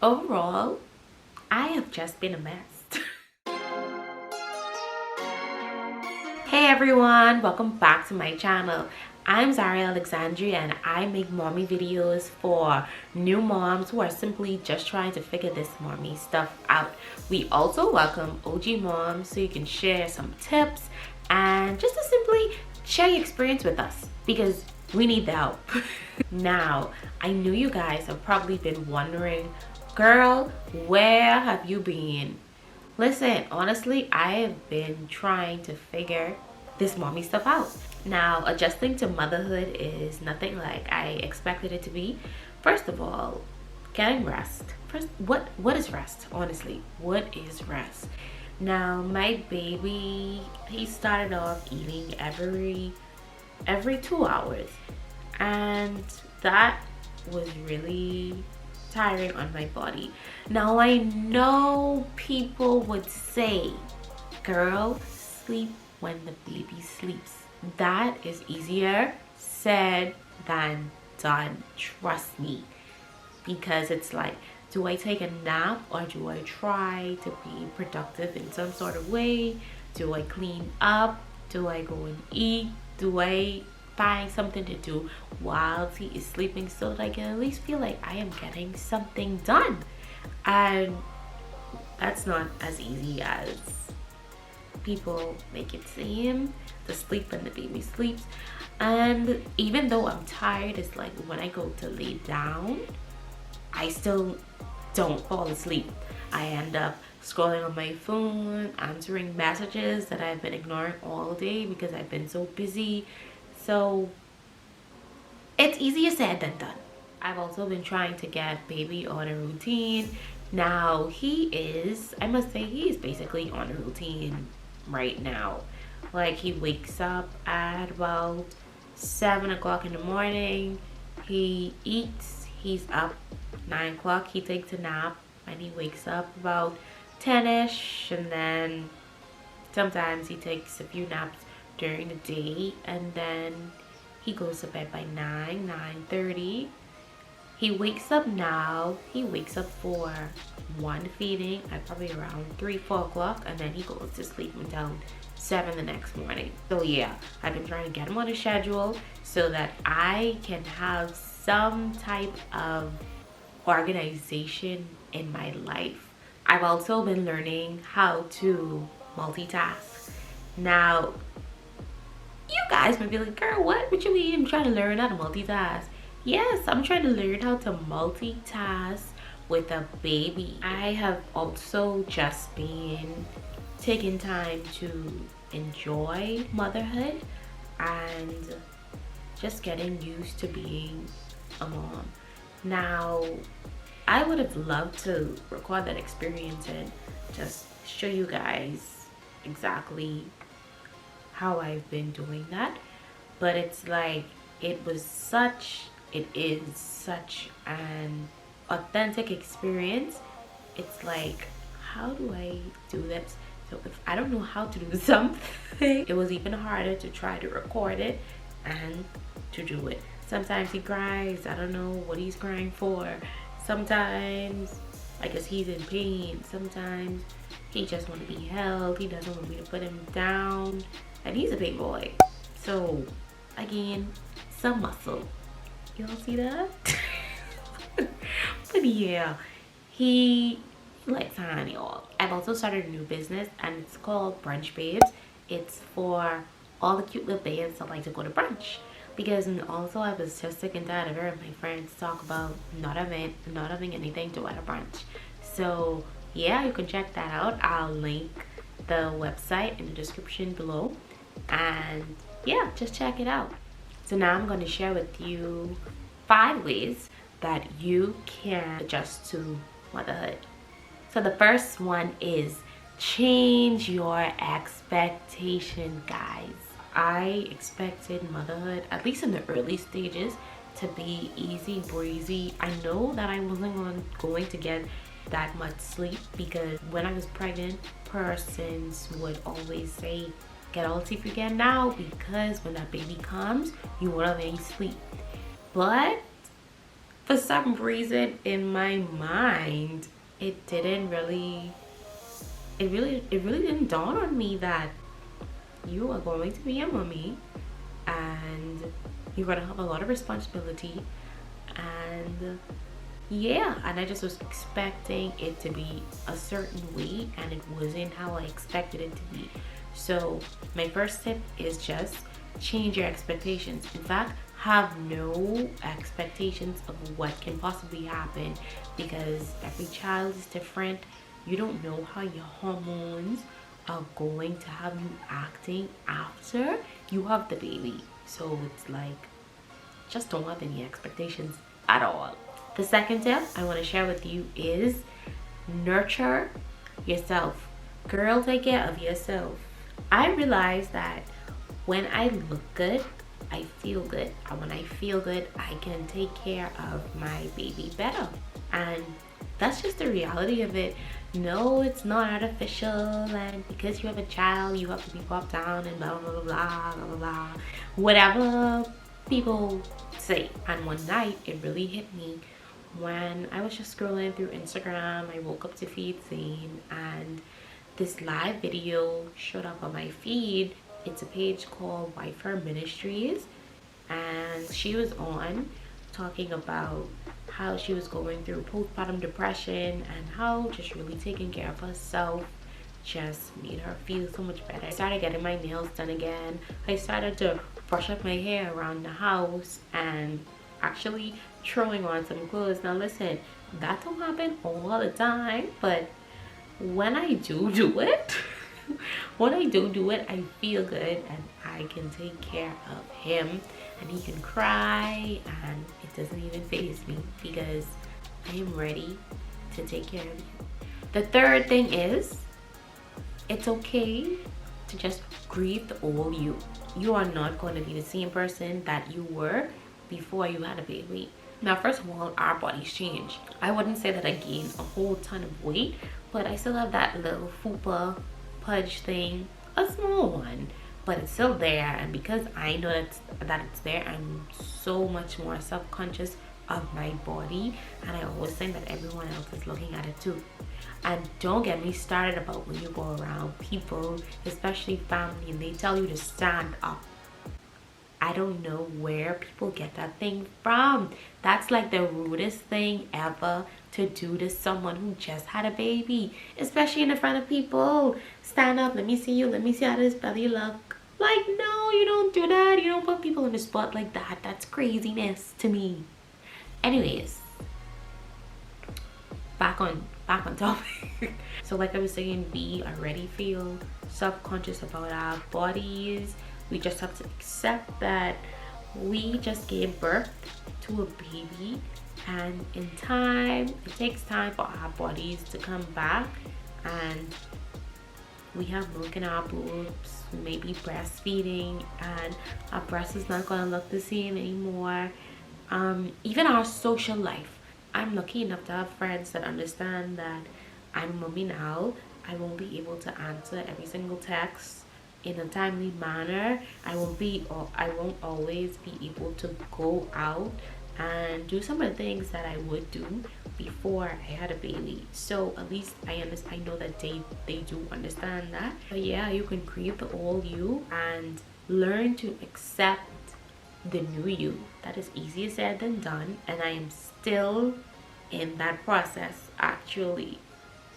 Overall, I have just been a mess. Hey everyone, welcome back to my channel. I'm Zariah Alexandria and I make mommy videos for new moms who are simply just trying to figure this mommy stuff out. We also welcome OG moms so you can share some tips and just to simply share your experience with us because we need the help. Now, I know you guys have probably been wondering, girl, where have you been? Listen, honestly, I have been trying to figure this mommy stuff out. Now, adjusting to motherhood is nothing like I expected it to be. First of all, getting rest. First, what is rest? Honestly, what is rest? Now, my baby, he started off eating every 2 hours, and that was really tiring on my body. Now I know people would say, girl, sleep when the baby sleeps. That is easier said than done, trust me, because it's like, do I take a nap or do I try to be productive in some sort of way? Do I clean up? Do I go and eat? Do I find something to do while he is sleeping so that I can at least feel like I am getting something done? And that's not as easy as people make it seem, to sleep when the baby sleeps. And even though I'm tired, it's like when I go to lay down, I still don't fall asleep. I end up scrolling on my phone, answering messages that I've been ignoring all day because I've been so busy. So it's easier said than done. I've also been trying to get baby on a routine. Now I must say, he is basically on a routine right now. Like, he wakes up at about 7 o'clock in the morning. He eats, he's up 9 o'clock, he takes a nap, and he wakes up about 10ish, and then sometimes he takes a few naps during the day, and then he goes to bed by 9:30. He wakes up now. He wakes up for one feeding at probably around 3-4 o'clock, and then he goes to sleep until 7 the next morning. So yeah, I've been trying to get him on a schedule so that I can have some type of organization in my life. I've also been learning how to multitask. Now, you guys might be like, girl, what you mean I'm trying to learn how to multitask? Yes, I'm trying to learn how to multitask with a baby. I have also just been taking time to enjoy motherhood and just getting used to being a mom. Now, I would have loved to record that experience and just show you guys exactly how I've been doing that, but it's like it is such an authentic experience. It's like, how do I do this? So if I don't know how to do something, it was even harder to try to record it and to do it. Sometimes he cries, I don't know what he's crying for. Sometimes I guess he's in pain. Sometimes he just wants to be held. He doesn't want me to put him down. And he's a big boy. So again, some muscle. Y'all see that? But yeah, he likes honey all. I've also started a new business and it's called Brunch Babes. It's for all the cute little babes that like to go to brunch. Because also I was just sick and tired of hearing my friends talk about not having anything to at a brunch. So yeah, you can check that out. I'll link the website in the description below, and yeah, just check it out. So now I'm going to share with you 5 ways that you can adjust to motherhood. So the first one is change your expectation, guys. I expected motherhood, at least in the early stages, to be easy breezy. I know that I wasn't going to get that much sleep because when I was pregnant, persons would always say, get all the sleep you can now because when that baby comes, you won't have any sleep. But For some reason in my mind, it didn't really, it really didn't dawn on me that you are going to be a mommy and you're gonna have a lot of responsibility. And yeah, and I just was expecting it to be a certain way, and it wasn't how I expected it to be. So my first tip is just change your expectations. In fact, have no expectations of what can possibly happen, because every child is different. You don't know how your hormones are going to have you acting after you have the baby. So it's like, just don't have any expectations at all. The second tip I want to share with you is nurture yourself. Girl, take care of yourself. I realized that when I look good, I feel good. And when I feel good, I can take care of my baby better. And that's just the reality of it. No, it's not artificial, and because you have a child, you have to be popped down and blah, blah, blah, blah, blah, blah, whatever people say. And one night, it really hit me when I was just scrolling through Instagram. I woke up to feed Zane, and this live video showed up on my feed. It's a page called Wife Her Ministries, and she was on talking about how she was going through postpartum depression and how just really taking care of herself just made her feel so much better. I started getting my nails done again. I started to brush up my hair around the house and actually throwing on some clothes. Now listen, that don't happen all the time, but when I do it, when I do it, I feel good, and I can take care of him, and he can cry, and it doesn't even faze me because I am ready to take care of you. The third thing is, it's okay to just grieve the old you. You are not going to be the same person that you were before you had a baby. Now, first of all, our bodies change. I wouldn't say that I gained a whole ton of weight, but I still have that little fupa pudge thing, a small one, but it's still there. And because I know that it's there, I'm so much more self-conscious of my body, and I always think that everyone else is looking at it too. And don't get me started about when you go around people, especially family, and they tell you to stand up. I don't know where people get that thing from. That's like the rudest thing ever to do to someone who just had a baby, especially in front of people. Stand up, let me see you, let me see how this belly look. Like, no, you don't do that. You don't put people on the spot like that. That's craziness to me. Anyways, back on topic. So like I was saying, we already feel self-conscious about our bodies. We just have to accept that we just gave birth to a baby, and in time, it takes time for our bodies to come back, and we have milk in our boobs. We may be breastfeeding, and our breast is not gonna look the same anymore. Even our social life. I'm lucky enough to have friends that understand that I'm a mommy now. I won't be able to answer every single text in a timely manner. I won't always be able to go out and do some of the things that I would do before I had a baby. So at least I know that they do understand that. But yeah, you can grieve the old you and learn to accept the new you. That is easier said than done, and I am still in that process, actually.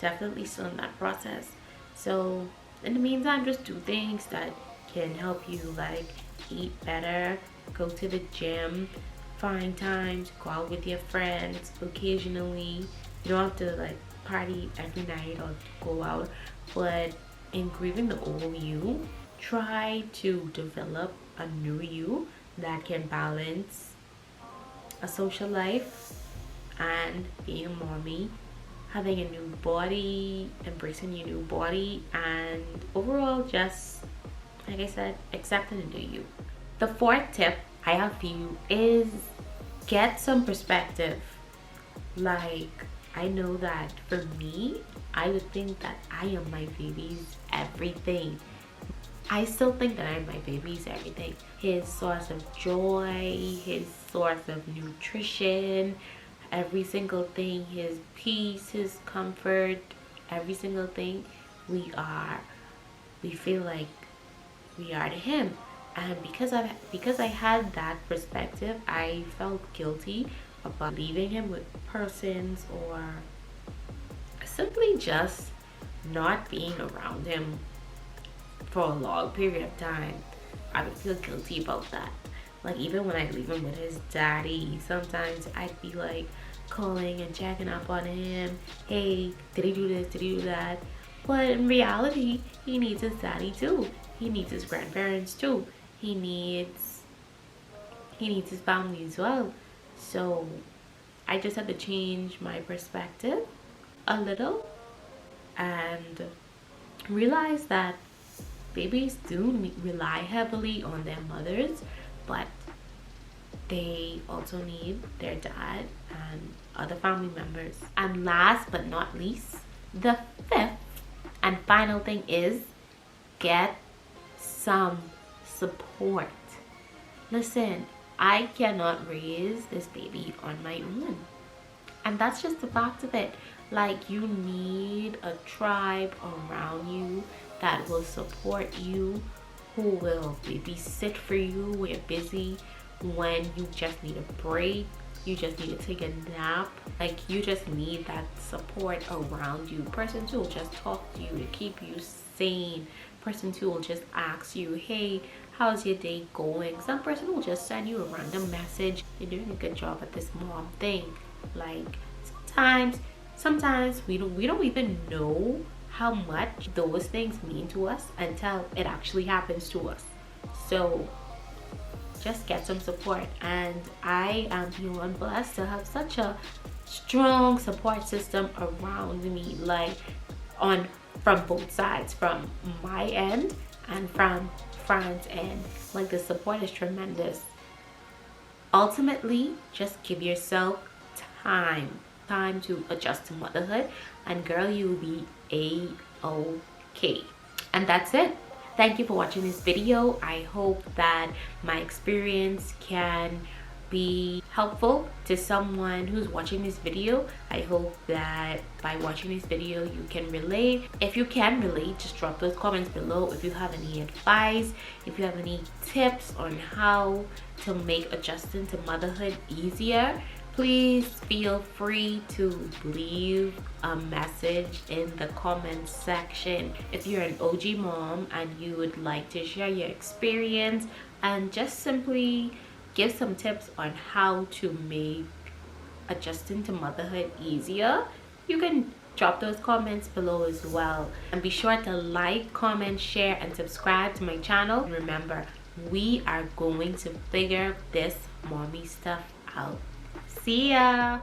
Definitely still in that process. So in the meantime, just do things that can help you, like eat better, go to the gym, find time to go out with your friends occasionally. You don't have to like party every night or go out, but in grieving the old you, try to develop a new you that can balance a social life and being a mommy, having a new body, embracing your new body, and overall just, like I said, accepting the new you. The fourth tip I have for you is get some perspective. Like, I know that for me, I would think that I am my baby's everything. I still think that I'm my baby's everything. His source of joy, his source of nutrition, every single thing, his peace, his comfort, every single thing, we feel like we are to him. And because I had that perspective, I felt guilty about leaving him with persons, or simply just not being around him for a long period of time. I would feel guilty about that. Like, even when I leave him with his daddy, sometimes I'd be like calling and checking up on him. Hey, did he do this? Did he do that? But in reality, he needs his daddy too. He needs his grandparents too. He needs his family as well. So I just had to change my perspective a little and realize that babies do rely heavily on their mothers, but they also need their dad and other family members. And last but not least, the fifth and final thing is get some support. Listen, I cannot raise this baby on my own. And that's just the fact of it. Like, you need a tribe around you that will support you, who will babysit for you when you're busy, when you just need a break, you just need to take a nap. Like, you just need that support around you. Persons who will just talk to you to keep you sane. Persons who will just ask you, hey, how's your day going? Some person will just send you a random message. You're doing a good job at this mom thing. Like, sometimes we don't even know how much those things mean to us until it actually happens to us. So just get some support. And I am beyond blessed to have such a strong support system around me, like from both sides, from my end and from Fran's end. Like, the support is tremendous. Ultimately, just give yourself time to adjust to motherhood, and girl, you will be a-okay. And that's it. Thank you for watching this video. I hope that my experience can be helpful to someone who's watching this video. I hope that by watching this video you can relate. If you can relate, just drop those comments below. If you have any advice, if you have any tips on how to make adjusting to motherhood easier, please feel free to leave a message in the comments section. If you're an OG mom and you would like to share your experience and just simply give some tips on how to make adjusting to motherhood easier, you can drop those comments below as well. And be sure to like, comment, share, and subscribe to my channel. And remember, we are going to figure this mommy stuff out. See ya!